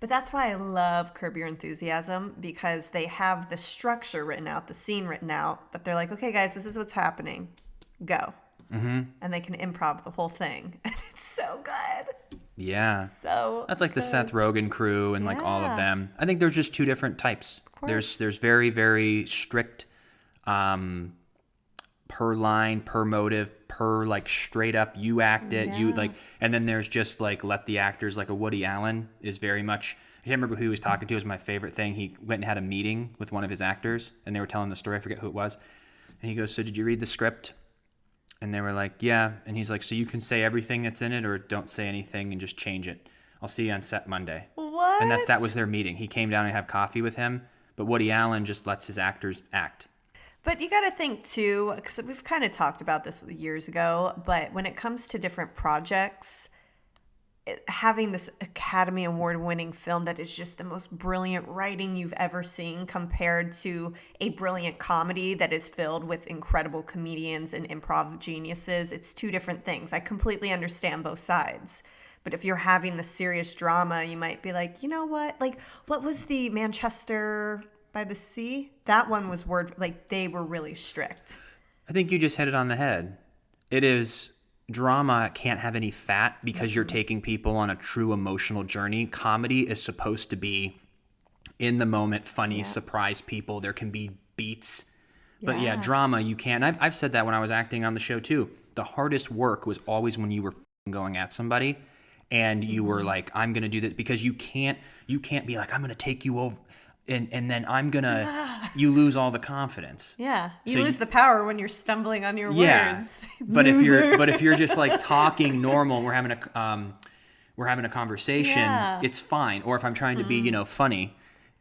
But that's why I love Curb Your Enthusiasm, because they have the structure written out, the scene written out, but they're like, okay, guys, this is what's happening. Go. Mm-hmm. And they can improv the whole thing. And it's so good. Yeah. So That's like the good. Seth Rogen crew and like all of Yeah. them. I think there's just two different types. course. There's very, very strict per line, per motive, per like straight up you act it, you Yeah. like, and then there's just like let the actors, like a Woody Allen is very much, I can't remember who he was talking to, it was my favorite thing. He went and had a meeting with one of his actors and they were telling the story, I forget who it was. And he goes, so did you read the script? And they were like, yeah. And he's like, so you can say everything that's in it or don't say anything and just change it. I'll see you on set Monday. What? And that was their meeting. He came down and have coffee with him, but Woody Allen just lets his actors act. But you got to think too, because we've kind of talked about this years ago, but when it comes to different projects, having this Academy Award winning film that is just the most brilliant writing you've ever seen compared to a brilliant comedy that is filled with incredible comedians and improv geniuses, it's two different things. I completely understand both sides. But if you're having the serious drama, you might be like, you know what? Like, what was the Manchester by the Sea? That one was like they were really strict. I think you just hit it on the head. It is drama can't have any fat because you're taking people on a true emotional journey. Comedy is supposed to be in the moment, funny, surprise people. There can be beats. But yeah, drama, you can't. I've said that when I was acting on the show too. The hardest work was always when you were going at somebody and you were like, I'm going to do this, because you can't be like, I'm going to take you over. And then I'm going to, you lose all the confidence. Yeah. You So lose the power when you're stumbling on your words. But if you're just like talking normal, we're having a conversation, it's fine. Or if I'm trying to be, funny,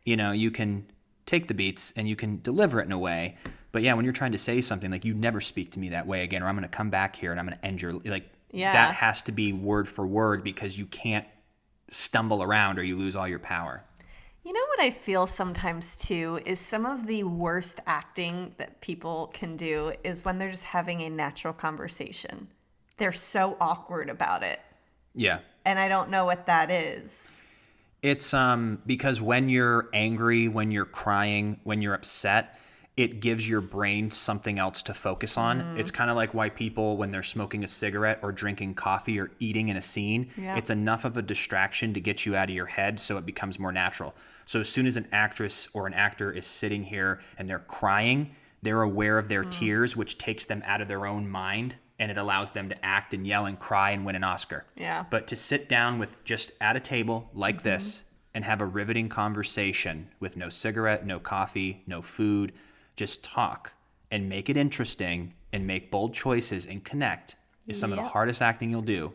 you can take the beats and you can deliver it in a way. But yeah, when you're trying to say something, like, you never speak to me that way again, or I'm going to come back here and I'm going to end your, like, that has to be word for word, because you can't stumble around or you lose all your power. You know what I feel sometimes too is some of the worst acting that people can do is when they're just having a natural conversation. They're so awkward about it. Yeah. And I don't know what that is. It's because when you're angry, when you're crying, when you're upset, it gives your brain something else to focus on. It's kind of like why people, when they're smoking a cigarette or drinking coffee or eating in a scene, it's enough of a distraction to get you out of your head so it becomes more natural. So as soon as an actress or an actor is sitting here and they're crying, they're aware of their tears, which takes them out of their own mind, and it allows them to act and yell and cry and win an Oscar. Yeah. But to sit down with just at a table like this and have a riveting conversation with no cigarette, no coffee, no food, just talk and make it interesting and make bold choices and connect is some of the hardest acting you'll do.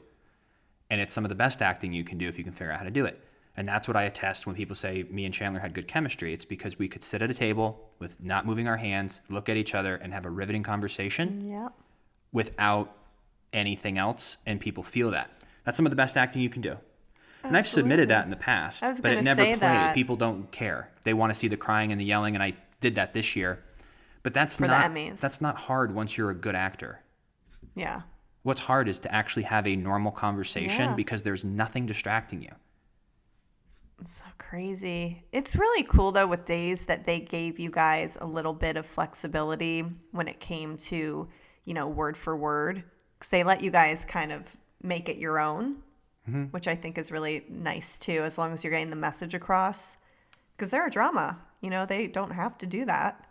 And it's some of the best acting you can do if you can figure out how to do it. And that's what I attest when people say me and Chandler had good chemistry. It's because we could sit at a table with not moving our hands, look at each other, and have a riveting conversation without anything else, and people feel that. That's some of the best acting you can do. And I've submitted that in the past, but it never played. That. People don't care. They want to see the crying and the yelling, and I did that this year. But that's not hard once you're a good actor. Yeah. What's hard is to actually have a normal conversation because there's nothing distracting you. It's so crazy. It's really cool though with Days that they gave you guys a little bit of flexibility when it came to, word for word, because they let you guys kind of make it your own, which I think is really nice too, as long as you're getting the message across, because they're a drama, they don't have to do that.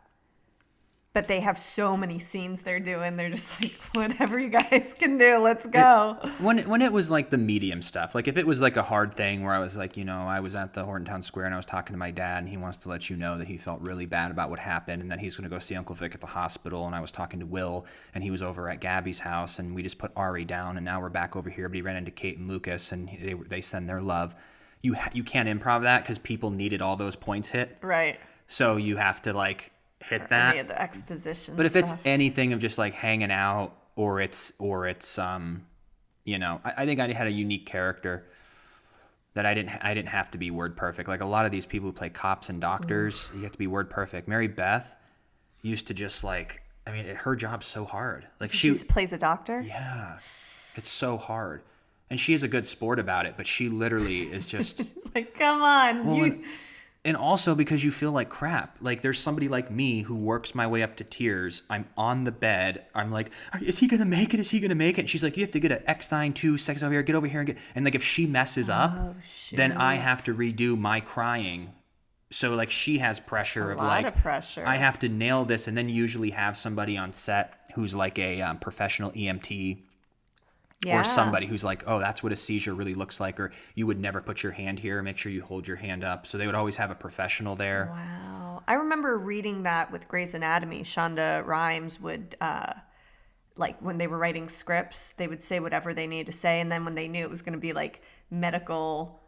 But they have so many scenes they're doing. They're just like, whatever you guys can do, let's go. When it was like the medium stuff, like if it was like a hard thing where I was like, I was at the Hortontown Square and I was talking to my dad and he wants to let you know that he felt really bad about what happened and that he's going to go see Uncle Vic at the hospital. And I was talking to Will and he was over at Gabby's house and we just put Ari down and now we're back over here. But he ran into Kate and Lucas and they send their love. You can't improv that because people needed all those points hit. Right. So you have to like hit that. Any of the exposition but if stuff. it's anything of just like hanging out or it's I think I had a unique character that I didn't have to be word perfect. Like a lot of these people who play cops and doctors, you have to be word perfect. Mary Beth used to just like, her job's so hard. Like she plays a doctor? Yeah. It's so hard. And she is a good sport about it, but she literally is just... It's like, come on. Well, and also because you feel like crap. Like there's somebody like me who works my way up to tears. I'm on the bed. I'm like, is he going to make it? Is he going to make it? And she's like, you have to get an X92 seconds over here. Get over here and get... And like if she messes up, then I have to redo my crying. So like she has pressure of like... A lot of pressure. I have to nail this, and then usually have somebody on set who's like a professional EMT. Yeah. Or somebody who's like, oh, that's what a seizure really looks like, or you would never put your hand here. Make sure you hold your hand up. So they would always have a professional there. Wow. I remember reading that with Grey's Anatomy. Shonda Rhimes would, like when they were writing scripts, they would say whatever they needed to say. And then when they knew it was going to be like medical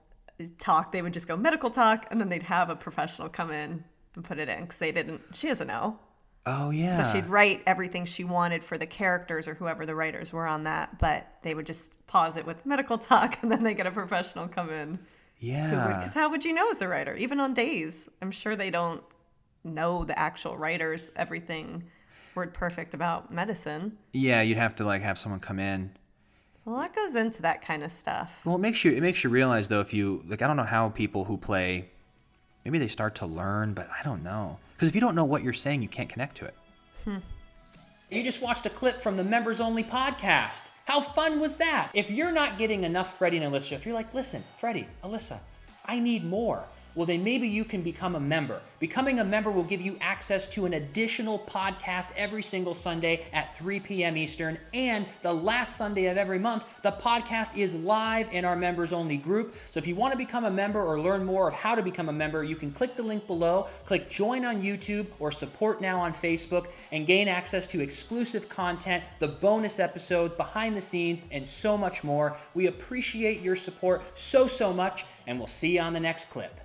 talk, they would just go medical talk. And then they'd have a professional come in and put it in because she doesn't know. Oh, yeah. So she'd write everything she wanted for the characters or whoever the writers were on that, but they would just pause it with medical talk, and then they get a professional come in. Yeah. Because how would you know as a writer? Even on days, I'm sure they don't know the actual writers, everything word perfect about medicine. Yeah, you'd have to like have someone come in. So a lot goes into that kind of stuff. Well, it makes you realize though, if you like, I don't know how people who play, maybe they start to learn, but I don't know. Because if you don't know what you're saying, you can't connect to it. You just watched a clip from the Members Only podcast. How fun was that? If you're not getting enough Freddie and Alyssa, if you're like, listen, Freddie, Alyssa, I need more. Well, then maybe you can become a member. Becoming a member will give you access to an additional podcast every single Sunday at 3 p.m. Eastern. And the last Sunday of every month, the podcast is live in our members only group. So if you want to become a member or learn more of how to become a member, you can click the link below, click join on YouTube or support now on Facebook, and gain access to exclusive content, the bonus episodes, behind the scenes, and so much more. We appreciate your support so much, and we'll see you on the next clip.